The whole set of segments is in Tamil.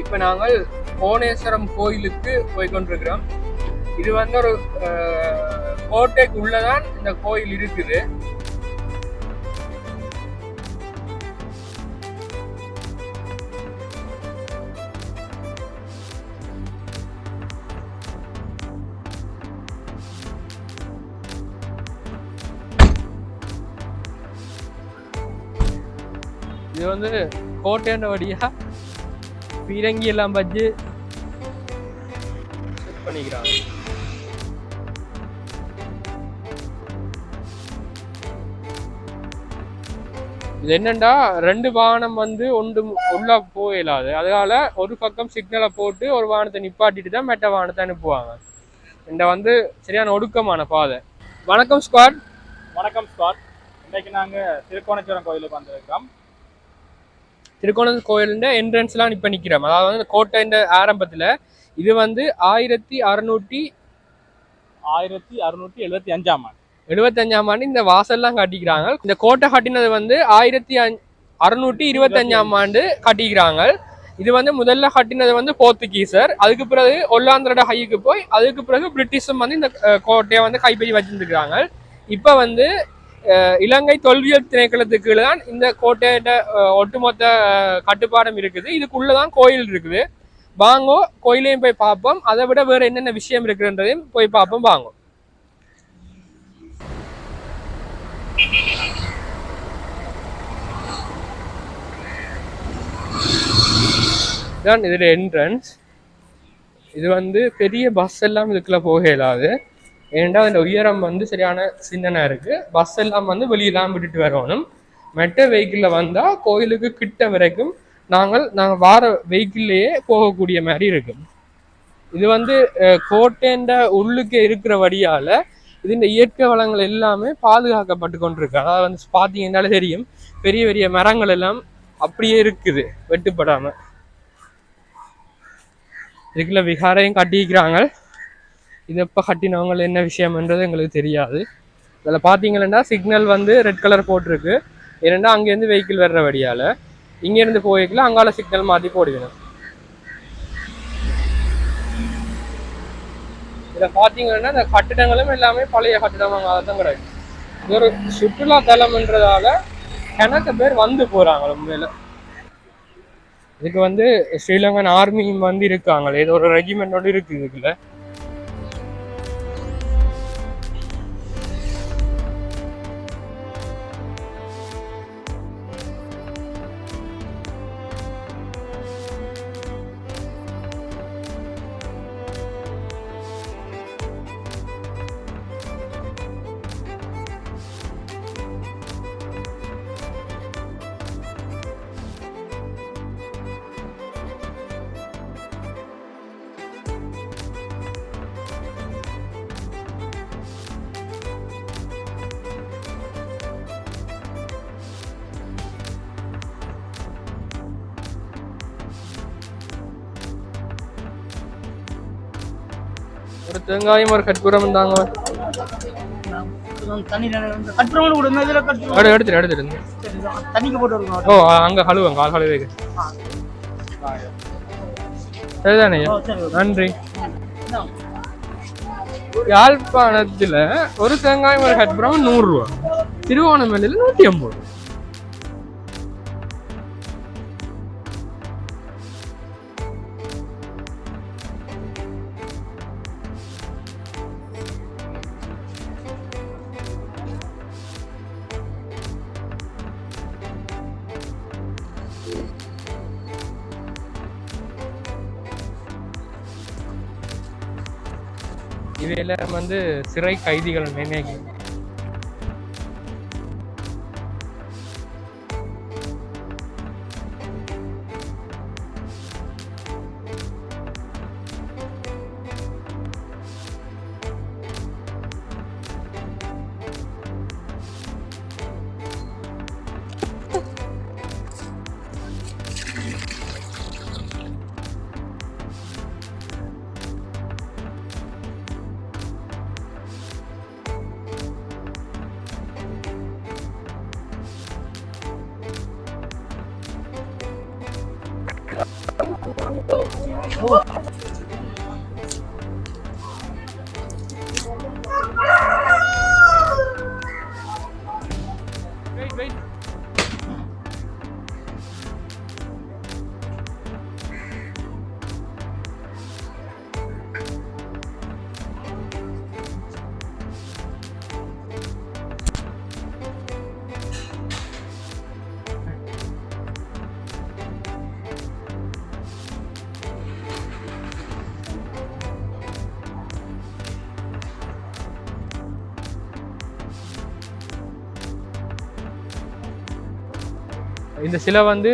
இப்போ நாங்கள் கோணேஸ்வரம் கோயிலுக்கு போய் கொண்டிருக்கிறோம். இது வந்து ஒரு கோட்டைக்கு உள்ளதான் இந்த கோயில் இருக்குது. இது வந்து கோட்டைன்ற வழியா பீரங்கி எல்லாம் வச்சு செட் பண்ணிக்கிறாங்க. இது என்னண்டா 2 வாகனம் வந்து உள்ள போயிடாது. அதனால ஒரு பக்கம் சிக்னலை போட்டு ஒரு வாகனத்தை நிப்பாட்டிட்டு தான் மெட்ட வாகனத்தை அனுப்புவாங்க. இந்த வந்து சரியான ஒடுக்கமான பாதை. வணக்கம் ஸ்குவாட். வணக்கம் ஸ்குவாட். இன்னைக்கு நாங்கள் திருக்கோணேஸ்வரம் கோயிலுக்கு வந்திருக்கோம். திருக்கோணேஸ்வரம் கோயிலுன்ற என்ட்ரன்ஸ்லாம் இப்போ நிற்கிறோம். அதாவது வந்து கோட்டைன்ற ஆரம்பத்தில் இது வந்து 1675ஆம் ஆண்டு 75ஆம் ஆண்டு இந்த வாசல்லாம் கட்டிக்கிறாங்க. இந்த கோட்டை கட்டினது வந்து 1625ஆம் ஆண்டு கட்டிக்கிறாங்க. இது வந்து முதல்ல கட்டினது வந்து போர்த்துகீசர். அதுக்கு பிறகு ஒல்லாந்தரோட கைக்கு போய் அதுக்கு பிறகு பிரிட்டிஷும் வந்து இந்த கோட்டையை வந்து கைப்பற்றி வச்சிருந்துருக்காங்க. இப்போ வந்து இலங்கை தொல்வியல் திணைக்களத்துக்கு கீழே தான் இந்த கோட்டையோட ஒட்டுமொத்த கட்டுப்பாடும் இருக்குது. இதுக்குள்ளதான் கோயில் இருக்குது. வாங்கோ கோயிலையும் போய் பார்ப்போம். அதை விட வேற என்னென்ன விஷயம் இருக்குன்றதையும் போய் பார்ப்போம். வாங்கோ. இதுதான் இதோட என்ட்ரன்ஸ். இது வந்து பெரிய பஸ் எல்லாம் இதுக்குள்ள போக இயலாது. ஏன்னா அந்த உயரம் வந்து சரியான சின்னனா இருக்கு. பஸ் எல்லாம் வந்து வெளியெல்லாம் விட்டுட்டு வரணும். மெட்ட வெஹிக்கிளில் வந்தால் கோயிலுக்கு கிட்ட வரைக்கும் நாங்கள் வார வெஹிக்கிள்லேயே போகக்கூடிய மாதிரி இருக்கு. இது வந்து கோட்டைன்ற உள்ளுக்கு இருக்கிற வழியால் இது இந்த இயற்கை வளங்கள் எல்லாமே பாதுகாக்கப்பட்டு கொண்டிருக்கு. அதாவது வந்து பார்த்தீங்கன்னாலே தெரியும், பெரிய பெரிய மரங்கள் எல்லாம் அப்படியே இருக்குது வெட்டுப்படாமல். இதுக்குள்ள விகாரையும் கட்டிக்கிறாங்க. இது எப்போ கட்டினவங்க என்ன விஷயம்ன்றது எங்களுக்கு தெரியாது. இதில் பார்த்தீங்கன்னா சிக்னல் வந்து ரெட் கலர் போட்டிருக்கு. ஏன்னா அங்கேருந்து வெஹிக்கிள் வர்ற வழியால் இங்கேருந்து போய்க்கலாம், அங்கால சிக்னல் மாற்றி போடுவேணும். இதில் பார்த்தீங்கன்னா இந்த கட்டிடங்களும் எல்லாமே பழைய கட்டிடமாக தான் கிடையாது. இது ஒரு சுற்றுலா தலம்ன்றதால கணக்கு பேர் வந்து போகிறாங்க. உண்மையில இதுக்கு வந்து ஸ்ரீலங்கன் ஆர்மியும் வந்து இருக்காங்க. ஏதோ ஒரு ரெஜிமெண்டோடு இருக்குது இதுக்குள்ள. ஒரு தேங்காயும் ஒரு கற்பூரம் இருந்தாங்க. எடுத்துட்டு ஓ அங்க கழுவுங்க, கால் கழுவு. சரிதானே, நன்றி. யாழ்ப்பாணத்துல ஒரு தேங்காயும் ஒரு கற்பூரம் 100 ரூபா, திருவோணமலையில 150. இவையெல்லாம் வந்து சிறை கைதிகள் நினைவு. Wait. இந்த சிலை வந்து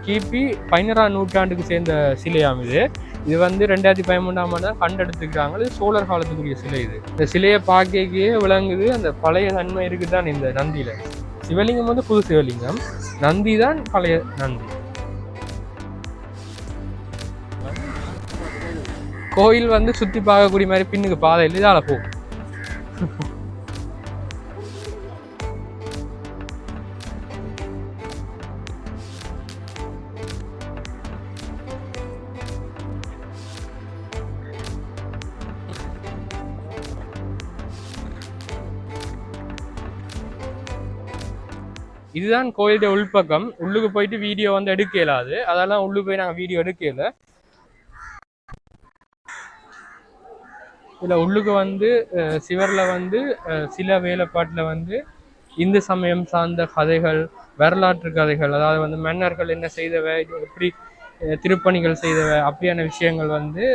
கிபி 11ஆம் நூற்றாண்டுக்கு சேர்ந்த சிலையாம் இது வந்து 2013ஆம் ஆண்டு கண்டெடுத்துக்கிறாங்க. இது சோழர் காலத்துக்குரிய சிலை. இந்த சிலையை பார்க்கவே விளங்குது அந்த பழைய தன்மை இருக்குதான் இந்த நந்தியில. சிவலிங்கம் வந்து புது சிவலிங்கம், நந்தி தான் பழைய நந்தி. கோயில் வந்து சுத்தி பார்க்கக்கூடிய மாதிரி பின்னுக்கு பாதை இல்லை, இதால போகும். இதுதான் கோயிலுடைய உள்பக்கம். உள்ளுக்கு போயிட்டு வீடியோ வந்து எடுக்க இயலாது, அதெல்லாம் உள்ளுக்கு போய் நாங்கள் வீடியோ எடுக்கல. இதில் உள்ளுக்கு வந்து சிவரில் வந்து சில வேலைப்பாட்டில் வந்து இந்து சமயம் சார்ந்த கதைகள், வரலாற்று கதைகள், அதாவது வந்து மன்னர்கள் என்ன செய்தவை, எப்படி திருப்பணிகள் செய்தவை, அப்படியான விஷயங்கள் வந்து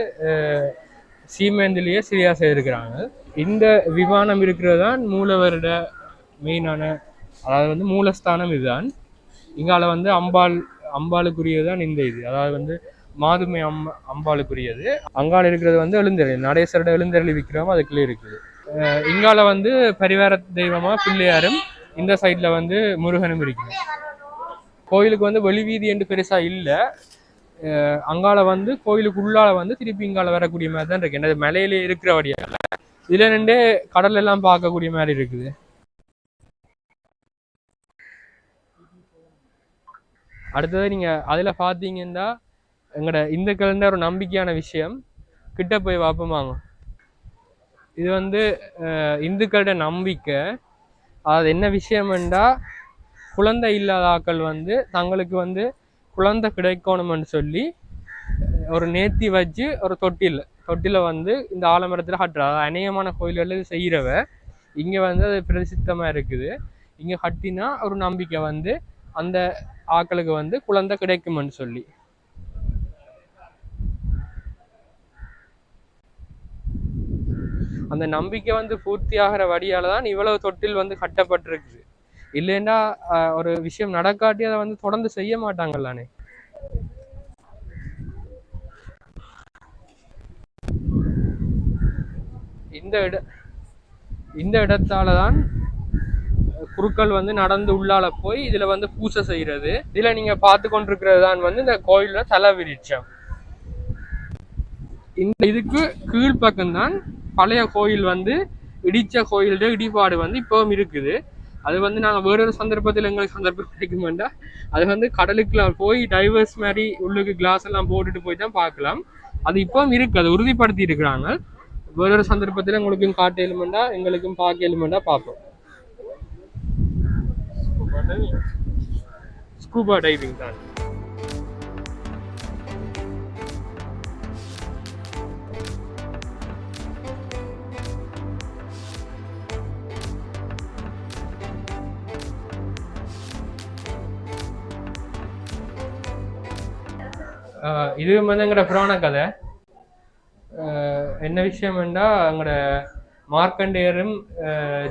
சீமேந்திலேயே சரியாக செய்திருக்கிறாங்க. இந்த விமானம் இருக்கிறது தான் மூலவரோட மெயினான, அதாவது வந்து மூலஸ்தானம் இதுதான். இங்கால வந்து அம்பாளுக்குரியதுதான் இந்த இது, அதாவது வந்து மாதுமை அம்பாளுக்குரியது. அங்கால இருக்கிறது வந்து எழுந்தருளி, நடேசரோட எழுந்தருளி விக்கிரமம் அதுக்குள்ளே இருக்குது. இங்கால வந்து பரிவார தெய்வமா பிள்ளையாரும், இந்த சைட்ல வந்து முருகனும் இருக்குது. கோயிலுக்கு வந்து வெளி வீதி என்று பெருசா இல்லை. அங்கால வந்து கோயிலுக்கு உள்ளால வந்து திருப்பி இங்கால வரக்கூடிய மாதிரி தான் இருக்கு. என்னது மலையிலே இருக்கிற வழியால இதுல நின்று கடல் எல்லாம் பார்க்கக்கூடிய மாதிரி இருக்குது. அடுத்தது நீங்க அதுல பாத்தீங்கன்னா எங்கட இந்துக்கள் ஒரு நம்பிக்கையான விஷயம், கிட்ட போய் பார்ப்போமாங்க. இது வந்து இந்துக்களோட நம்பிக்கை. அது என்ன விஷயம்ண்டா, குழந்தை இல்லாத ஆக்கள் வந்து தங்களுக்கு வந்து குழந்தை கிடைக்கணும்னு சொல்லி ஒரு நேர்த்தி வச்சு ஒரு தொட்டில வந்து இந்த ஆலமரத்தில் கட்டுற, அதாவது அநேகமான கோயில்கள் இது செய்கிறவ. இங்கே வந்து அது பிரசித்தமாக இருக்குது. இங்கே கட்டினா ஒரு நம்பிக்கை வந்து அந்த ஆக்களுக்கு வந்து குழந்தை கிடைக்கும்னு சொல்லி. அந்த நம்பிக்கை வந்து பூர்த்தி ஆகிற வழியால தான் இவ்வளவு தொட்டில் வந்து கட்டப்பட்டிருக்குது. இல்லைன்னா ஒரு விஷயம் நடக்காட்டி அதை வந்து தொடர்ந்து செய்ய மாட்டாங்கல்லானே. இந்த இடத்தாலதான் குருக்கள் வந்து நடந்து உள்ளால போய் இதுல வந்து பூசை செய்யறது. இதுல நீங்க பார்த்து கொண்டிருக்கிறது தான் வந்து இந்த கோயிலோட தலை விருட்சம். இந்த இதுக்கு கீழ்ப்பக்கம்தான் பழைய கோயில் வந்து இடிச்ச கோயிலோட இடிபாடு வந்து இப்பவும் இருக்குது. அது வந்து நாங்கள் வேறொரு சந்தர்ப்பத்தில் எங்களுக்கு சந்தர்ப்பம் கிடைக்கும் வேண்டாம், அது வந்து கடலுக்குள்ள போய் டைவர்ஸ் மாதிரி உள்ளுக்கு கிளாஸ் எல்லாம் போட்டுட்டு போய் தான் பார்க்கலாம். அது இப்பவும் இருக்கு, அதை உறுதிப்படுத்தி இருக்கிறாங்க. வேறொரு சந்தர்ப்பத்தில் உங்களுக்கும் காட்ட எலுமெண்டா எங்களுக்கும் பார்க்க எலுமெண்டா பார்ப்போம். ஸ்கூபா டைவிங் தான். இது வந்து எங்கட புராண கதை. என்ன விஷயம்னா, எங்கட மார்க்கண்டேயரும்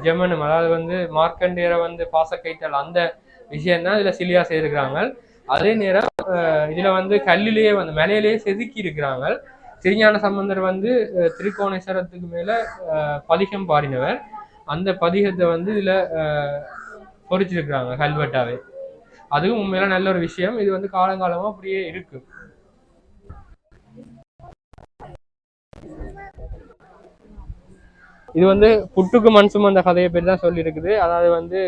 ஜெமனும், அதாவது வந்து மார்க்கண்டேயரை வந்து பாசக்கைத்தல் அந்த விஷயம்தான் இதுல சிலியா செய்திருக்கிறாங்க. அதே நேரம் இதுல வந்து கல்லிலேயே வந்து மலையிலேயே செதுக்கி இருக்கிறாங்க. திருஞான சம்பந்தர் வந்து திருக்கோணேஸ்வரத்துக்கு மேல பதிகம் பாடினவர். அந்த பதிகத்தை வந்து இதுல பொறிச்சிருக்கிறாங்க கல்வெட்டாவே. அதுவும் உண்மையில நல்ல ஒரு விஷயம். இது வந்து காலங்காலமா அப்படியே இருக்கு. இது வந்து புட்டுக்கு மண் சுமந்த கதையை பற்றி தான் சொல்லியிருக்குது. அதாவது வந்து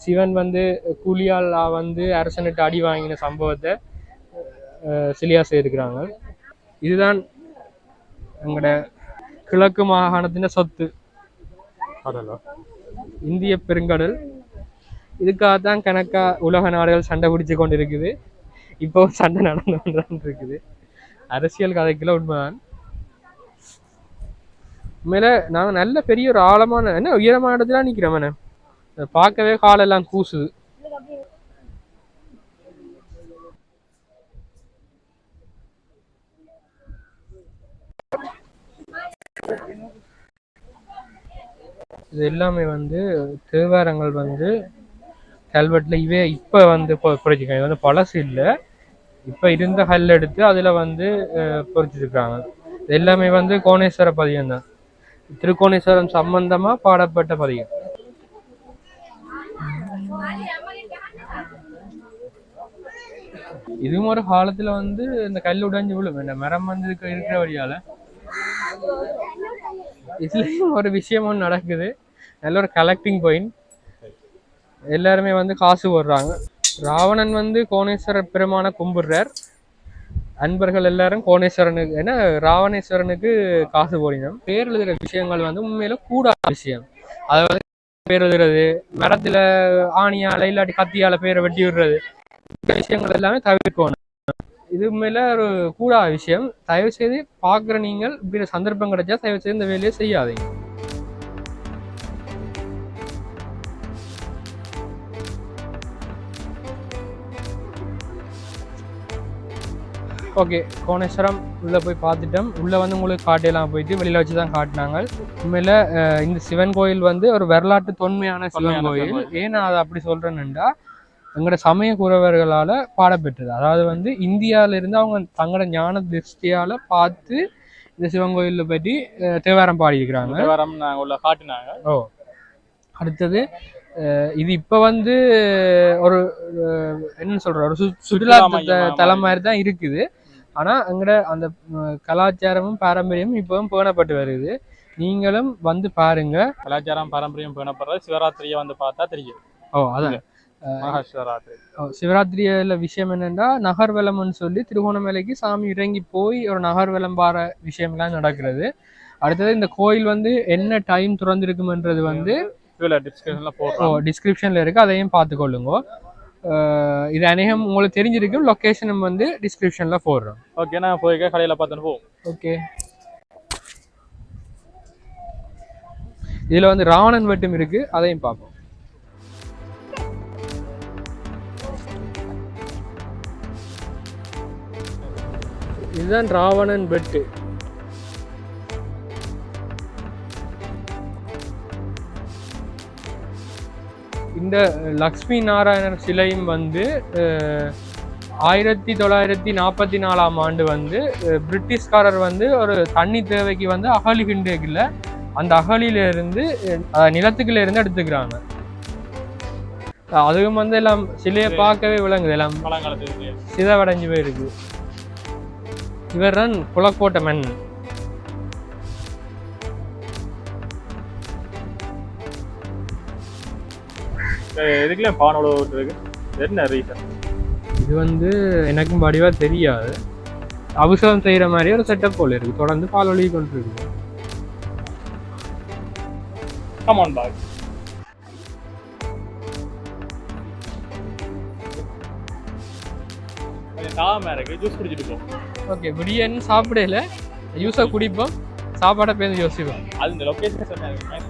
சிவன் வந்து கூலியால் வந்து அரசனிட்டு அடி வாங்கின சம்பவத்தை சிலையாக செய்திருக்கிறாங்க. இதுதான் எங்களோட கிழக்கு மாகாணத்தின் சொத்து கடலா இந்திய பெருங்கடல். இதுக்காகத்தான் கணக்கா உலக நாடுகள் சண்டை பிடிச்சு கொண்டு இருக்குது. இப்போ சண்டை நடந்து கொண்டுதான் இருக்குது. அரசியல் கதைக்குள்ள உண்மைதான். உண்மையில நாங்கள் நல்ல பெரிய ஒரு ஆழமான என்ன உயரமான இடத்துல நிற்கிறோம். பார்க்கவே காலெல்லாம் கூசுது. இது எல்லாமே வந்து தேவாரங்கள் வந்து கல்வெட்டில் இப்போ வந்து பொறிச்சிருக்காங்க. இது வந்து பழசு இல்லை, இப்போ இருந்த கல் எடுத்து அதில் வந்து பொறிச்சிருக்காங்க. இது எல்லாமே வந்து கோணேஸ்வர பதிகம் தான். திருக்கோணேஸ்வரம் சம்பந்தமாக பாடப்பட்ட பதிகம். இதுவும் ஒரு காலத்துல வந்து இந்த கல் உடைஞ்சு விழும். இந்த மரம் வந்து இருக்கிற வழியால இதுலயும் ஒரு விஷயம் ஒன்று நடக்குது. நல்ல ஒரு கலெக்டிங் பாயிண்ட். எல்லாருமே வந்து காசு போடுறாங்க. ராவணன் வந்து கோணேஸ்வரர் பெருமான கும்பிடுறார். அன்பர்கள் எல்லாரும் கோணேஸ்வரனுக்கு ஏன்னா ராவணேஸ்வரனுக்கு காசு போடணும். பேர் எழுதுகிற விஷயங்கள் வந்து உண்மையில கூடாத விஷயம். அதை வந்து பேர் எழுதுறது, மரத்துல ஆணியால இல்லாட்டி கத்தியால பேரை வெட்டி விடுறது, இந்த விஷயங்கள் எல்லாமே தவிர்க்கணும். இது மேல ஒரு கூடாத விஷயம். தயவு செய்து பார்க்குற நீங்கள் இப்படி சந்தர்ப்பம் கிடைச்சா தயவு செய்து இந்த வேலையை செய்யாதீங்க. ஓகே, கோணேஸ்வரம் உள்ளே போய் பார்த்துட்டோம். உள்ளே வந்து உங்களுக்கு காட்டையெல்லாம் போயிட்டு வெளியில் வச்சு தான் காட்டினாங்க. உண்மையில் இந்த சிவன் கோயில் வந்து ஒரு வரலாற்று தொன்மையான சிவன் கோயில். ஏன் நான் அதை அப்படி சொல்கிறேன்னுண்டா, எங்களோட சமய குறவர்களால் பாடப்பெற்றது. அதாவது வந்து இந்தியாவிலிருந்து அவங்க தங்களோட ஞான திருஷ்டியால் பார்த்து இந்த சிவன் கோயிலில் பற்றி தேவாரம் பாடியிருக்கிறாங்க. ஓ, அடுத்தது இது இப்போ வந்து ஒரு என்ன சொல்கிற ஒரு சுற்றுலா தலம் மாதிரி தான் இருக்குது. ஆனால் எங்களோட அந்த கலாச்சாரமும் பாரம்பரியமும் இப்பவும் பேணப்பட்டு வருது. நீங்களும் வந்து பாருங்க. கலாச்சாரம் பாரம்பரியம் பேணப்படுறது சிவராத்திரியை வந்து பார்த்தா தெரியும். ஓ, அதான் சிவராத்திரி. சிவராத்திரியில விஷயம் என்னன்னா, நகர்வலம்னு சொல்லி திருகோணமலைக்கு சாமி இறங்கி போய் ஒரு நகர்வலம் பாற விஷயம்லாம் நடக்கிறது. அடுத்தது இந்த கோயில் வந்து என்ன டைம் திறந்திருக்கும்ன்றது வந்து டிஸ்கிரிப்ஷன்ல இருக்கு, அதையும் பார்த்துக்கொள்ளுங்க. இது அநேகம் உங்களுக்கு தெரிஞ்சிருக்கும். லொகேஷனும் வந்து டிஸ்கிரிப்ஷன்ல போடுறோம். ஓகே, நான் போய் கடையில் பார்த்துட்டு போவோம். ஓகே, இதுல வந்து ராவணன் வெட்டும் இருக்கு, அதையும் பார்ப்போம். இதுதான் ராவணன் வெட்டு. இந்த லக்ஷ்மி நாராயணர் சிலையும் வந்து 1944ஆம் ஆண்டு வந்து பிரிட்டிஷ்காரர் வந்து ஒரு தண்ணி தேவைக்கு வந்து அகழிகின்றதுல அந்த அகழியிலிருந்து நிலத்துக்குள்ள இருந்து எடுத்துக்கிறாங்க. அதுவும் வந்து எல்லாம் சிலையை பார்க்கவே விளங்குது, எல்லாம் சிதவடைஞ்சு போயிருக்கு. இவர் தான் குலக்கோட்டை மண். இது வந்து எனக்கும் படிவா தெரியாது. அவசரம் செய்யற மாதிரி ஒரு செட்டப் போல இருக்கு. தொடர்ந்து பால் ஒழுகி கொண்டு இருக்கு. ஓகே, பிரியாணி சாப்பிடல, ஜூஸா குடிப்போம், சாப்பாடை பேருந்து யோசிப்போம். அது இந்த லொகேஷன் சொன்னாங்க.